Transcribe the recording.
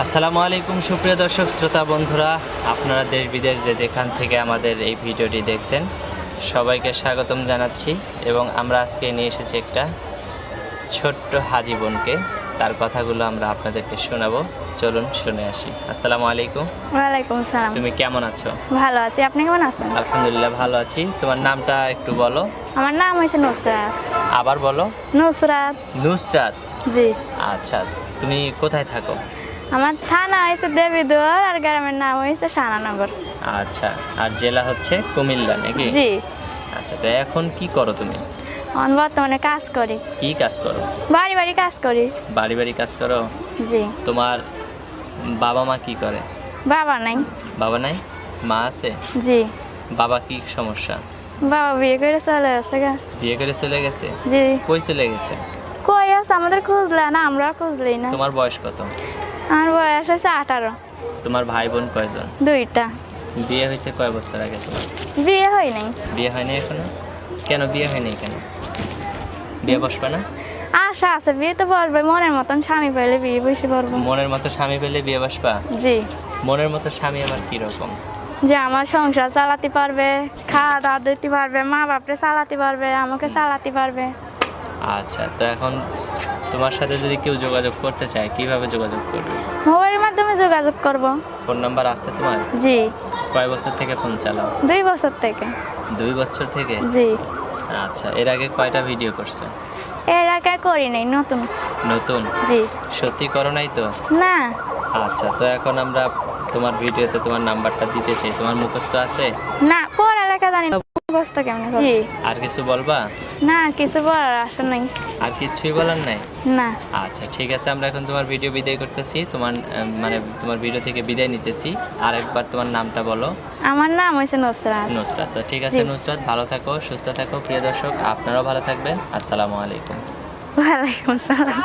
আসসালামু আলাইকুম সুপ্রিয় দর্শক শ্রোতা বন্ধুরা, আপনারা দেশ বিদেশ যে যেখান থেকে আমাদের এই ভিডিওটি দেখছেন সবাইকে স্বাগতম জানাচ্ছি। এবং আমরা আজকে নিয়ে এসেছি একটা ছোট্ট হাজি বোনকে, তার কথাগুলো আমরা আপনাদেরকে শোনাবো। চলুন শুনে আসি। আসসালামু আলাইকুম। ওয়ালাইকুম আসসালাম। তুমি কেমন আছো? ভালো আছি, আপনি কেমন আছেন? আলহামদুলিল্লাহ ভালো আছি। তোমার নামটা একটু বলো। আমার নাম হয়েছে নুসরাত। আবার বলো। নুসরাত। নুসরাত। জি। আচ্ছা, তুমি কোথায় থাকো? আমার থানা হয়েছে দেবীদুয়ার আর গ্রামের নাম হয়েছে শানানগর। আচ্ছা, আর জেলা হচ্ছে কুমিল্লা নাকি? জি। আচ্ছা, তো এখন কি করো তুমি? আমি বর্তমানে কাজ করি। কি কাজ করো? বাড়ি বাড়ি কাজ করি। বাড়ি বাড়ি কাজ করো? জি। তোমার বাবা মা কি করে? বাবা নাই। বাবা নাই, মা আছে? জি। বাবা কি সমস্যা? বাবা বিয়ে করে চলে গেছে গা। বিয়ে করে চলে গেছে? জি। কই চলে গেছে? কই আছে, আমাদের খুঁজলে না, আমরা খুঁজলি না। তোমার বয়স কত? আমার বয়স হয়েছে 18। তোমার ভাই বোন কয়জন? 2টা। বিয়ে হয়েছে কয় বছর আগে তোমার? বিয়ে হয় নাই। বিয়ে হয়নি এখনো? কেন বিয়ে হয়নি কেন? বিয়ে বসবে না? আশা আছে, বিয়ে তো বসবে, মনের মতন স্বামী পাইলে বিয়ে বসে পড়বো। মনের মতো স্বামী পেলে বিয়ে বসবা? জি। মনের মতো স্বামী আবার কি রকম? যে আমার সংসার চালাতে পারবে, খাওয়া দাওয়া দিতে পারবে, মা বাপরে চালাতে পারবে, আমাকে চালাতে পারবে। আচ্ছা, তো এখন তোমার সাথে যদি কেউ যোগাযোগ করতে চায় কিভাবে যোগাযোগ করবে? মোবাইলের মাধ্যমে যোগাযোগ করব। ফোন নাম্বার আছে তোমার? জি। কয় বছর থেকে ফোন চালাও? 2 বছর থেকে। 2 বছর থেকে? জি। আচ্ছা, এর আগে কয়টা ভিডিও করছো? এর আগে করি নাই, নতুন। নতুন? জি। সত্যি করো নাই তো? না। আচ্ছা, তো এখন আমরা তোমার ভিডিওতে তোমার নাম্বারটা দিতে চাই, তোমার মুখস্থ আছে? না, পড়ালেখা জানি না, মুখস্থ কেমনে করব? জি। আর কিছু বলবা? না, কিছু বলার আশা নাই। আর কিছুই বলার নাই? না। আচ্ছা ঠিক আছে, আমরা এখন তোমার ভিডিও বিদায় করতেছি, তোমার মানে তোমার ভিডিও থেকে বিদায় নিতেছি। আরেকবার তোমার নামটা বলো। আমার নাম হয়েছে নুসরাত। নুসরাত। তো ঠিক আছে জি। নুসরাত, ভালো থাকো, সুস্থ থাকো। প্রিয় দর্শক, আপনারাও ভালো থাকবেন। আসসালামু আলাইকুম। ওয়ালাইকুম আসসালাম।